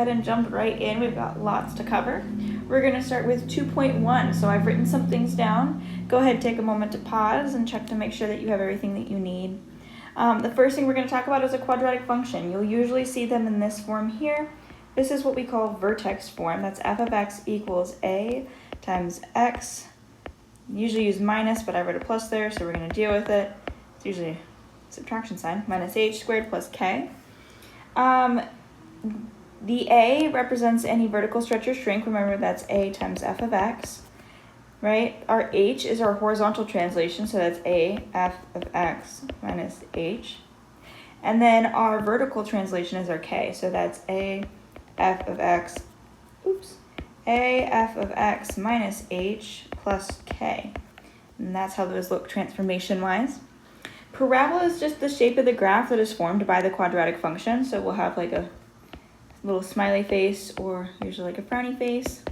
ahead and jump right in. We've got lots to cover. We're going to start with 2.1. So I've written some things down. Go ahead and take a moment to pause and check to make sure that you have everything that you need. The first thing we're going to talk about is a quadratic function. You'll usually see them in this form here. This is what we call vertex form. That's f of x equals a times x. Usually use minus, but I wrote a plus there, so we're going to deal with it. It's usually a subtraction sign, minus h squared plus k. The a represents any vertical stretch or shrink. Remember, that's a times f of x, right? Our h is our horizontal translation, so that's a f of x minus h. And then our vertical translation is our k, so that's a f of x, a f of x minus h plus k. And that's how those look transformation-wise. Parabola is just the shape of the graph that is formed by the quadratic function, so we'll have like a little smiley face or usually like a frowny face.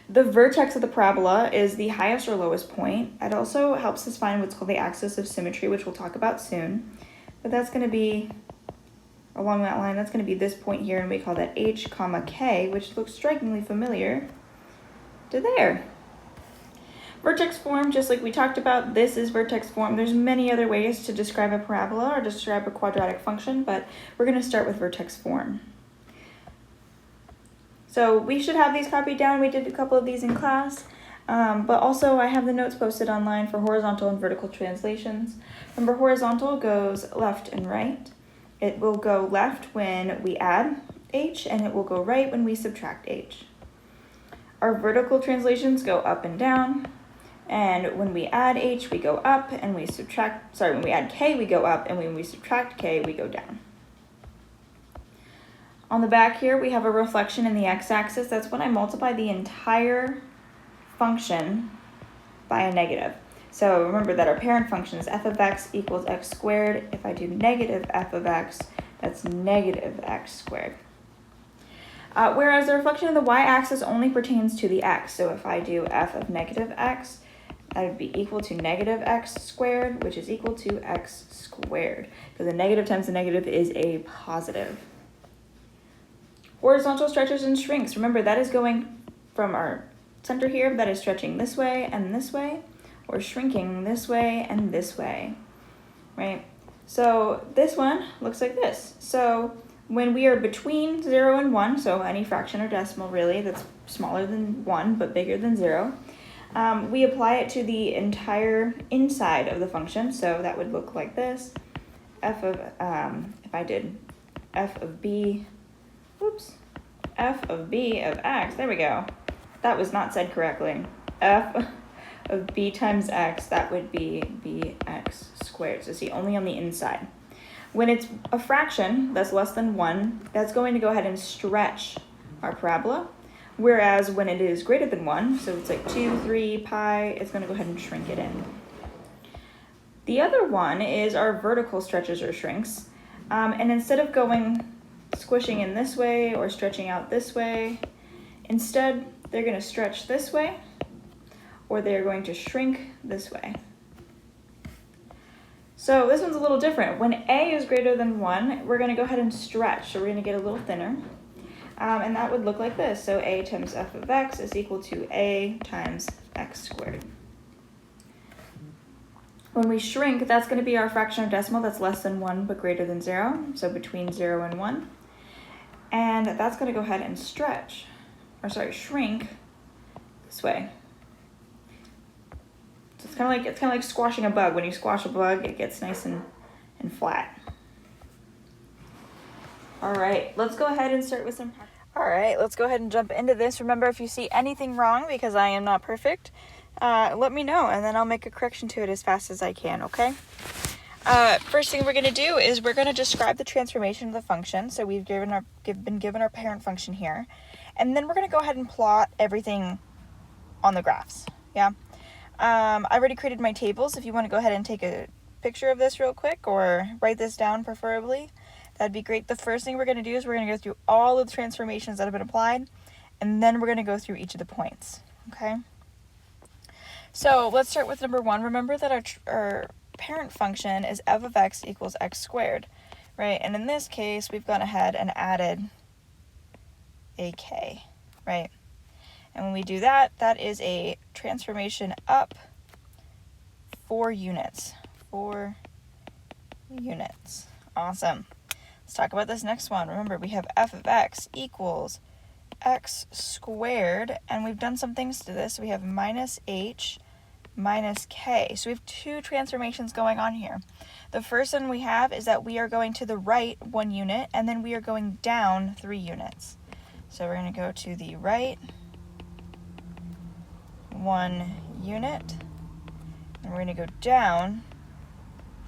The vertex of the parabola is the highest or lowest point. It also helps us find what's called the axis of symmetry, which we'll talk about soon. But that's going to be, along that line, that's going to be this point here, and we call that h comma k, which looks strikingly familiar to there. Vertex form, just like we talked about, this is vertex form. There's many other ways to describe a parabola or describe a quadratic function, but we're going to start with vertex form. So we should have these copied down. We did a couple of these in class, but also I have the notes posted online for horizontal and vertical translations. Remember, horizontal goes left and right. It will go left when we add h, and it will go right when we subtract h. Our vertical translations go up and down. And when we add h, we go up, and when we add k, we go up, and when we subtract k, we go down. On the back here, we have a reflection in the x-axis. That's when I multiply the entire function by a negative. So remember that our parent function is f of x equals x squared. If I do negative f of x, that's negative x squared. Whereas the reflection of the y-axis only pertains to the x. So if I do f of negative x, that would be equal to negative x squared, which is equal to x squared. Because a negative times a negative is a positive. Horizontal stretches and shrinks. Remember, that is going from our center here, that is stretching this way and this way, or shrinking this way and this way, right? So this one looks like this. So when we are between 0 and 1, so any fraction or decimal really that's smaller than 1 but bigger than 0, we apply it to the entire inside of the function. So that would look like this. If I did f of b of x, there we go. That was not said correctly. F of b times x, that would be bx squared. So see, only on the inside. When it's a fraction that's less than 1, that's going to go ahead and stretch our parabola. Whereas when it is greater than 1, so it's like 2, 3, pi, it's going to go ahead and shrink it in. The other one is our vertical stretches or shrinks. And instead of squishing in this way or stretching out this way, instead they're going to stretch this way, or they're going to shrink this way. So this one's a little different. When a is greater than 1, we're going to go ahead and stretch. So we're going to get a little thinner. And that would look like this. So a times f of x is equal to a times x squared. When we shrink, that's going to be our fraction or decimal that's less than 1 but greater than 0. So between 0 and 1. And that's going to go ahead and shrink this way. So it's kind of like squashing a bug. When you squash a bug, it gets nice and flat. All right, let's go ahead and start with some. All right, let's go ahead and jump into this. Remember, if you see anything wrong, because I am not perfect, let me know, and then I'll make a correction to it as fast as I can, okay? First thing we're going to do is we're going to describe the transformation of the function. So we've been given our parent function here, and then we're going to go ahead and plot everything on the graphs, yeah? I already created my tables. If you want to go ahead and take a picture of this real quick or write this down preferably, that'd be great. The first thing we're going to do is we're going to go through all of the transformations that have been applied, and then we're going to go through each of the points, okay? So let's start with number 1. Remember that our parent function is f of x equals x squared, right? And in this case, we've gone ahead and added a k, right? And when we do that, that is a transformation up 4 units. 4 units. Awesome. Let's talk about this next one. Remember, we have f of x equals x squared, and we've done some things to this. We have minus h minus k. So we have 2 transformations going on here. The first one we have is that we are going to the right 1 unit, and then we are going down 3 units. So we're going to go to the right 1 unit, and we're going to go down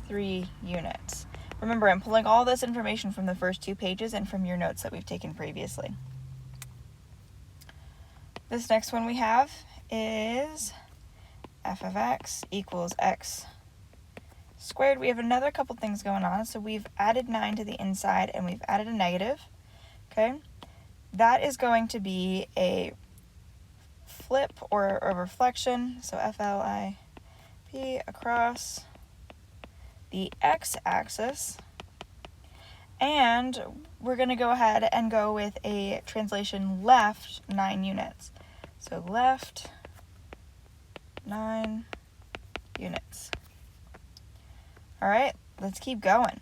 3 units. Remember, I'm pulling all this information from the first 2 pages and from your notes that we've taken previously. This next one we have is f of x equals x squared. We have another couple things going on. So we've added 9 to the inside and we've added a negative. Okay, that is going to be a flip or a reflection. So FLIP across the x-axis, and we're going to go ahead and go with a translation left 9 units. So left 9 units. All right, let's keep going.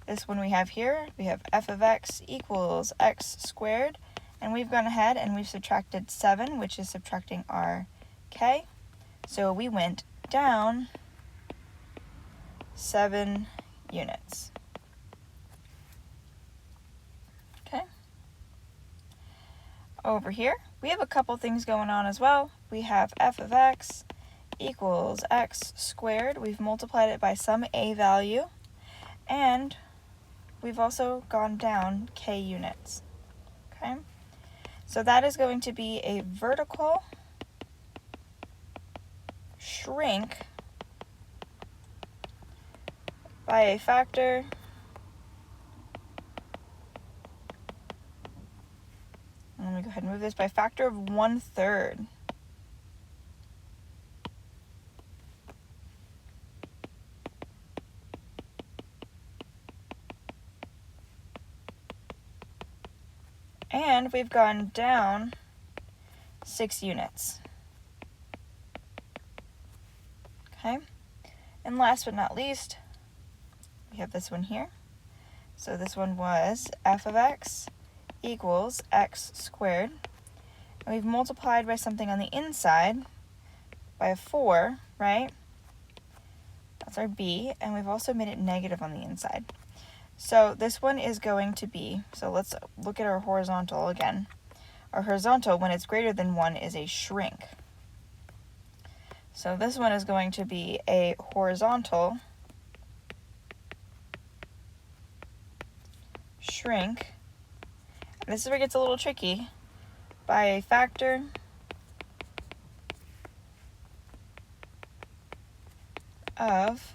This one we have here, we have f of x equals x squared, and we've gone ahead and we've subtracted 7, which is subtracting our k. So we went down 7 units. Okay. Over here, we have a couple things going on as well. We have f of x equals x squared. We've multiplied it by some a value, and we've also gone down k units. Okay. So that is going to be a vertical shrink by a factor I'm going to go ahead and move this by a factor of 1/3. And we've gone down 6 units. Okay, and last but not least, we have this one here. So this one was f of x equals x squared. And we've multiplied by something on the inside by a 4, right? That's our b, and we've also made it negative on the inside. So this one is going to be, so let's look at our horizontal again. Our horizontal, when it's greater than 1, is a shrink. So this one is going to be a horizontal shrink. And this is where it gets a little tricky. By a factor of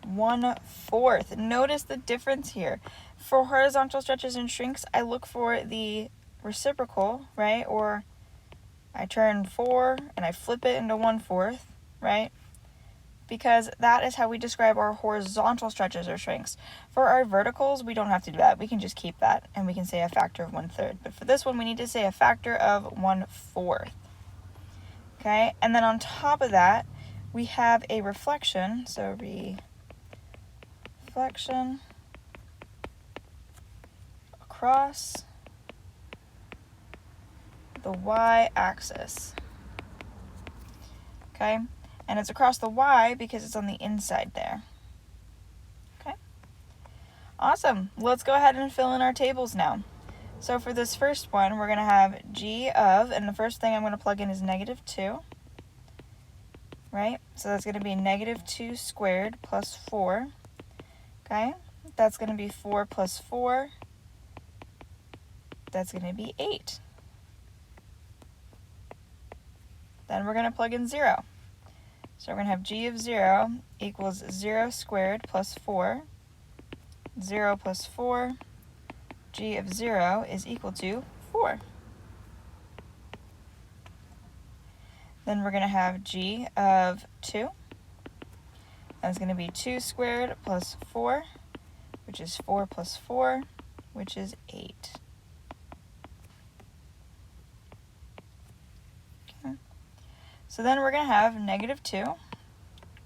1/4. Notice the difference here. For horizontal stretches and shrinks, I look for the reciprocal, right? Or I turn 4 and I flip it into 1/4, right? Because that is how we describe our horizontal stretches or shrinks. For our verticals, we don't have to do that. We can just keep that and we can say a factor of 1/3. But for this one, we need to say a factor of 1/4. Okay, and then on top of that, we have a reflection. So reflection across the y-axis. Okay, and it's across the y because it's on the inside there. Okay, awesome. Let's go ahead and fill in our tables now. So for this first one, we're going to have g of, and the first thing I'm going to plug in is -2, right? So that's going to be -2 squared plus 4. Okay, that's going to be 4 plus 4. That's going to be 8. Then we're going to plug in 0. So we're going to have g of 0 equals 0 squared plus 4. 0 plus 4. G of 0 is equal to 4. Then we're going to have g of 2. That's going to be 2 squared plus 4, which is 4 plus 4, which is 8. So then we're going to have negative 2,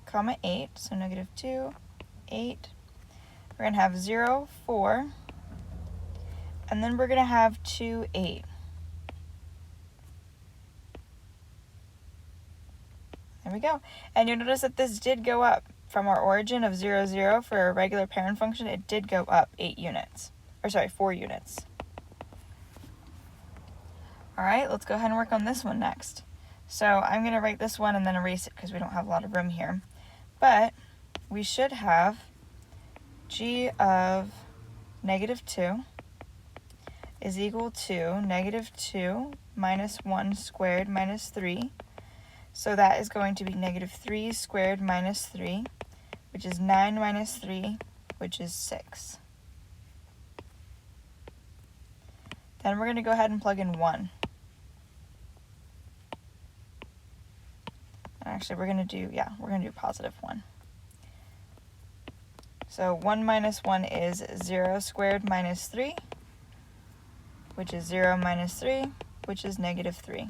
comma 8. So negative 2, 8. We're going to have 0, 4. And then we're going to have 2, 8. There we go. And you'll notice that this did go up from our origin of 0, 0 for a regular parent function. It did go up 8 units. Or sorry, 4 units. All right, let's go ahead and work on this one next. So I'm going to write this one and then erase it because we don't have a lot of room here. But we should have g of negative 2 is equal to negative 2 minus 1 squared minus 3. So that is going to be negative 3 squared minus 3, which is 9 minus 3, which is 6. Then we're going to go ahead and plug in 1. Actually, we're going to do positive 1. So 1 minus 1 is 0 squared minus 3, which is 0 minus 3, which is negative 3.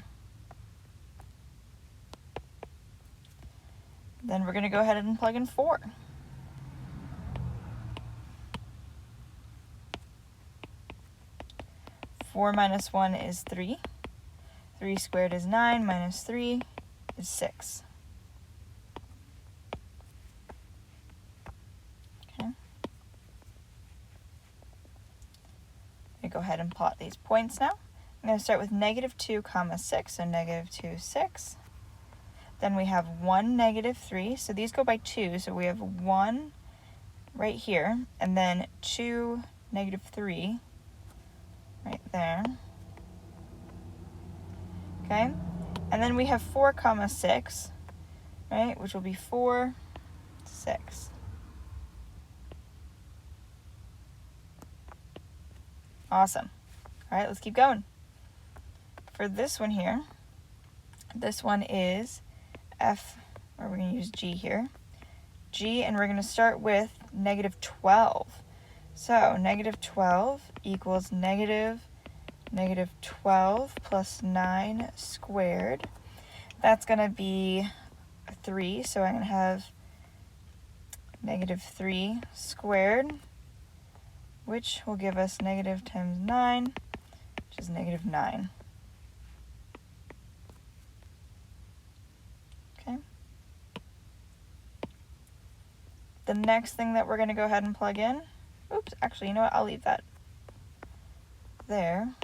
Then we're going to go ahead and plug in 4. Four minus 1 is 3. 3 squared is 9, minus 3 is 6. Okay. I'm going to go ahead and plot these points now. I'm going to start with negative 2 comma 6, so negative 2, 6. Then we have 1, negative 3, so these go by 2, so we have 1 right here, and then 2, negative 3 right there. Okay, and then we have 4 comma 6, right, which will be 4, 6. Awesome. All right, let's keep going. For this one here, this one is f, or we're going to use g here, g, and we're going to start with negative 12. So negative 12 equals negative 12 plus 9 squared. That's going to be 3, so I'm going to have negative 3 squared, which will give us negative times 9, which is negative 9. Okay. The next thing that we're going to go ahead and plug in, oops, actually, you know what, I'll leave that there.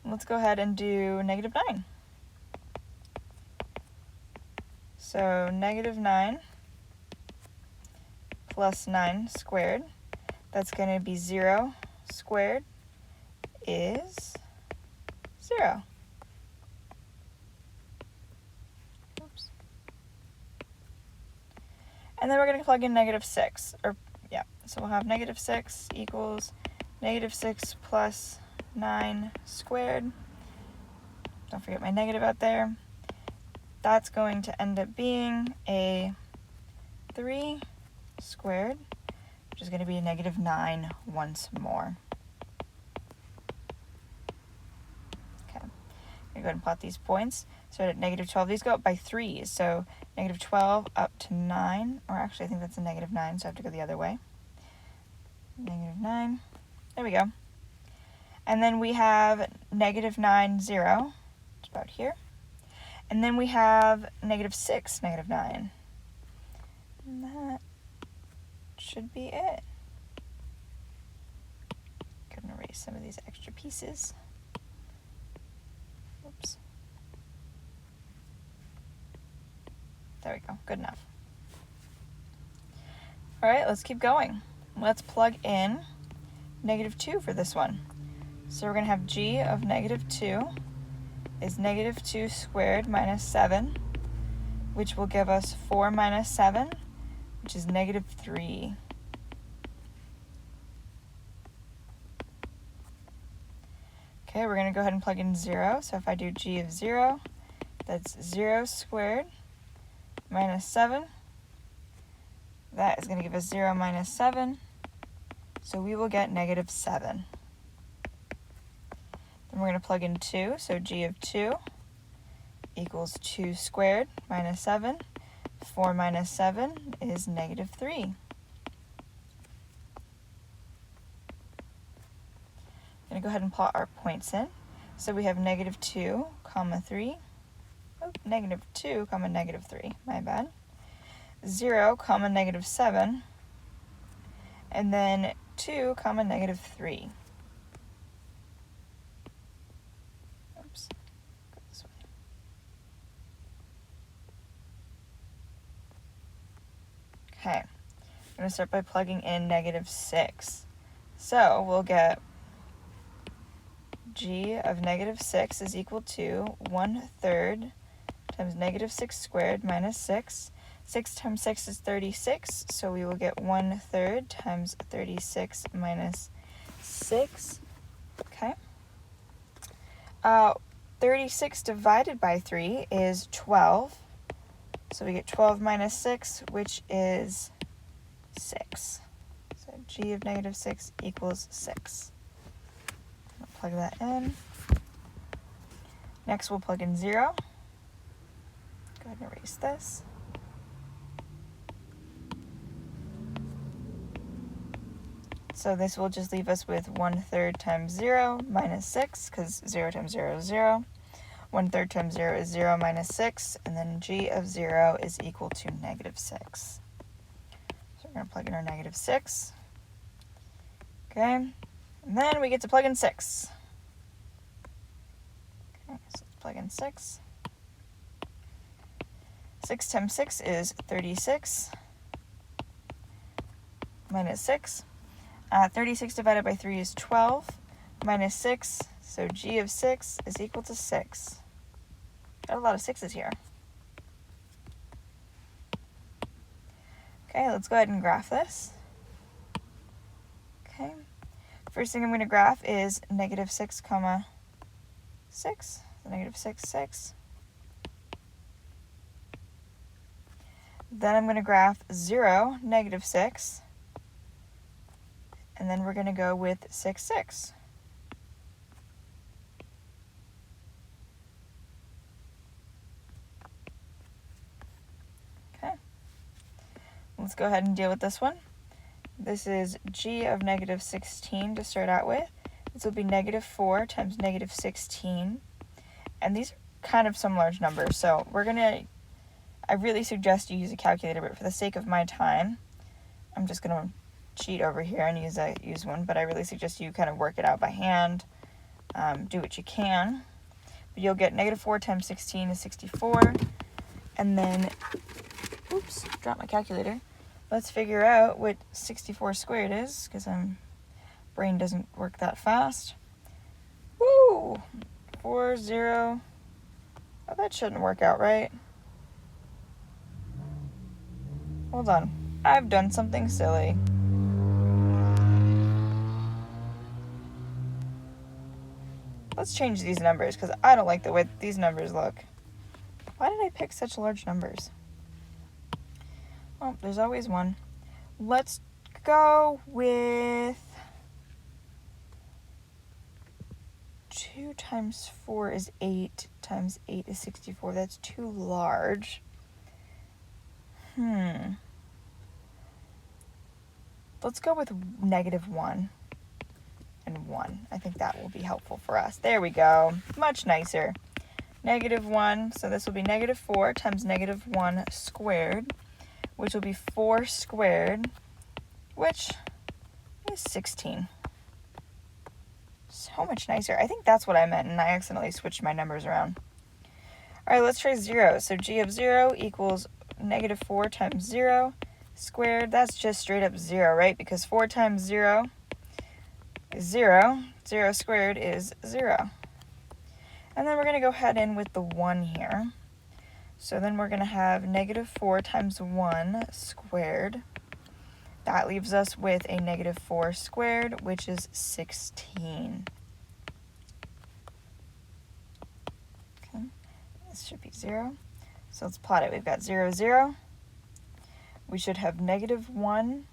Let's go ahead and do negative 9. So negative 9 plus 9 squared, that's going to be 0 squared is 0. Oops. And then we're going to plug in negative 6, so we'll have negative 6 equals negative 6 plus 9 squared. Don't forget my negative out there. That's going to end up being a 3 squared, which is going to be a negative 9 once more. Okay, I'm going to go ahead and plot these points. So at negative 12, these go up by 3s. So negative 12 up to 9, or actually I think that's a negative 9, so I have to go the other way. Negative 9, there we go. And then we have negative 9, 0, it's about here. And then we have negative 6, negative 9. And that should be it. Go ahead and erase some of these extra pieces. Oops. There we go, good enough. All right, let's keep going. Let's plug in negative 2 for this one. So we're going to have g of negative 2 is negative 2 squared minus 7, which will give us 4 minus 7, which is negative 3. Okay, we're going to go ahead and plug in 0. So if I do g of 0, that's 0 squared minus 7. That is going to give us 0 minus 7, So we will get negative 7. Then we're going to plug in 2, so g of 2 equals 2 squared minus 7. 4 minus 7 is negative 3. I'm going to go ahead and plot our points in. So we have negative 2, comma 3. Oh, negative 2, comma negative 3. My bad. 0, comma negative 7. And then 2, comma negative 3. Oops. Go this way. Okay. I'm going to start by plugging in negative 6. So we'll get g of negative 6 is equal to 1/3 times negative 6 squared minus 6. 6 times 6 is 36, so we will get 1/3 times 36 minus 6. Okay. 36 divided by 3 is 12. So we get 12 minus 6, which is 6. So g of negative 6 equals 6. I'll plug that in. Next, we'll plug in 0. Go ahead and erase this. So this will just leave us with 1/3 times 0 minus 6, because 0 times 0 is 0. 1/3 times 0 is 0 minus 6, and then g of 0 is equal to negative 6. So we're going to plug in our negative 6. Okay, and then we get to plug in 6. Okay, so let's plug in 6. 6 times 6 is 36 minus 6. 36 divided by 3 is 12 minus 6, so g of 6 is equal to 6. Got a lot of 6's here. Okay, let's go ahead and graph this. Okay, first thing I'm going to graph is negative 6 comma 6, so negative 6, 6. Then I'm going to graph 0, negative 6. And then we're going to go with 6, 6. Okay. Let's go ahead and deal with this one. This is g of negative 16 to start out with. This will be negative 4 times negative 16. And these are kind of some large numbers, so I really suggest you use a calculator, but for the sake of my time, I'm just going to cheat over here and use one, but I really suggest you kind of work it out by hand. Do what you can. But you'll get negative 4 times 16 is 64. And then, oops, dropped my calculator. Let's figure out what 64 squared is, because my brain doesn't work that fast. Woo! 4, 0. Oh, that shouldn't work out right. Hold on. I've done something silly. Let's change these numbers, because I don't like the way these numbers look. Why did I pick such large numbers? Well, there's always one. Let's go with 2 times 4 is 8 times 8 is 64. That's too large. Let's go with negative 1 and 1. I think that will be helpful for us. There we go. Much nicer. Negative 1, so this will be negative 4 times negative 1 squared, which will be 4 squared, which is 16. So much nicer. I think that's what I meant, and I accidentally switched my numbers around. All right, let's try 0. So g of 0 equals negative 4 times 0 squared. That's just straight up 0, right? Because 4 times 0 is 0. 0 squared is 0. And then we're going to go ahead in with the 1 here. So then we're going to have negative 4 times 1 squared. That leaves us with a negative 4 squared, which is 16. Okay, this should be 0. So let's plot it. We've got 0, 0. We should have negative 1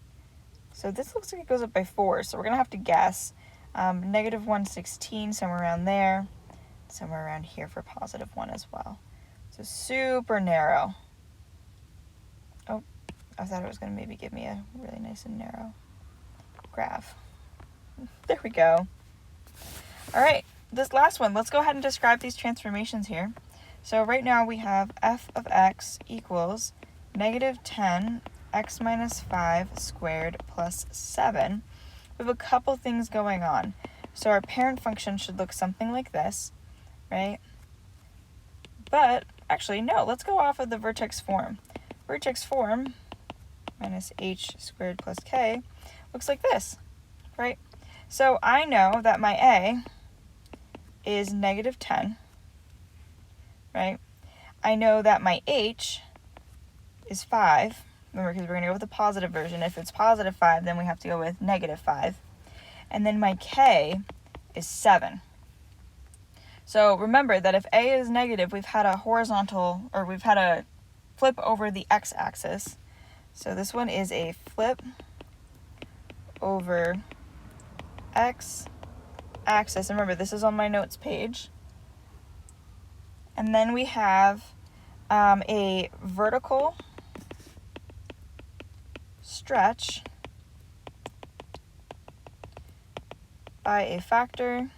So this looks like it goes up by 4, so we're going to have to guess. Negative 116, somewhere around there. Somewhere around here for positive 1 as well. So super narrow. Oh, I thought it was going to maybe give me a really nice and narrow graph. There we go. All right, this last one, let's go ahead and describe these transformations here. So right now we have f of x equals negative 10 x minus 5 squared plus 7. We have a couple things going on. So our parent function should look something like this, right? But actually, no, let's go off of the vertex form. Vertex form minus h squared plus k looks like this, right? So I know that my a is negative 10, right? I know that my h is 5. Remember, because we're going to go with the positive version. If it's positive 5, then we have to go with negative 5. And then my k is 7. So remember that if a is negative, we've had a horizontal, or we've had a flip over the x-axis. So this one is a flip over x-axis. And remember, this is on my notes page. And then we have a vertical stretch by a factor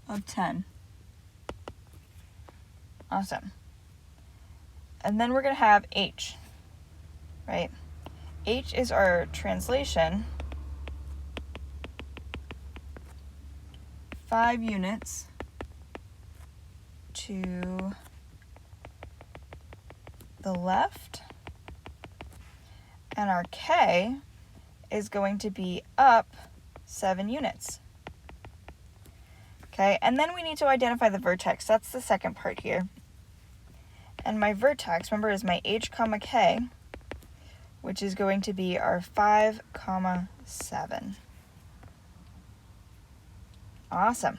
of 10. Awesome. And then we're going to have h, right? H is our translation, 5 units to the left, and our k is going to be up 7 units. Okay, and then we need to identify the vertex. That's the second part here. And my vertex, remember, is my h comma k, which is going to be our 5, 7. Awesome.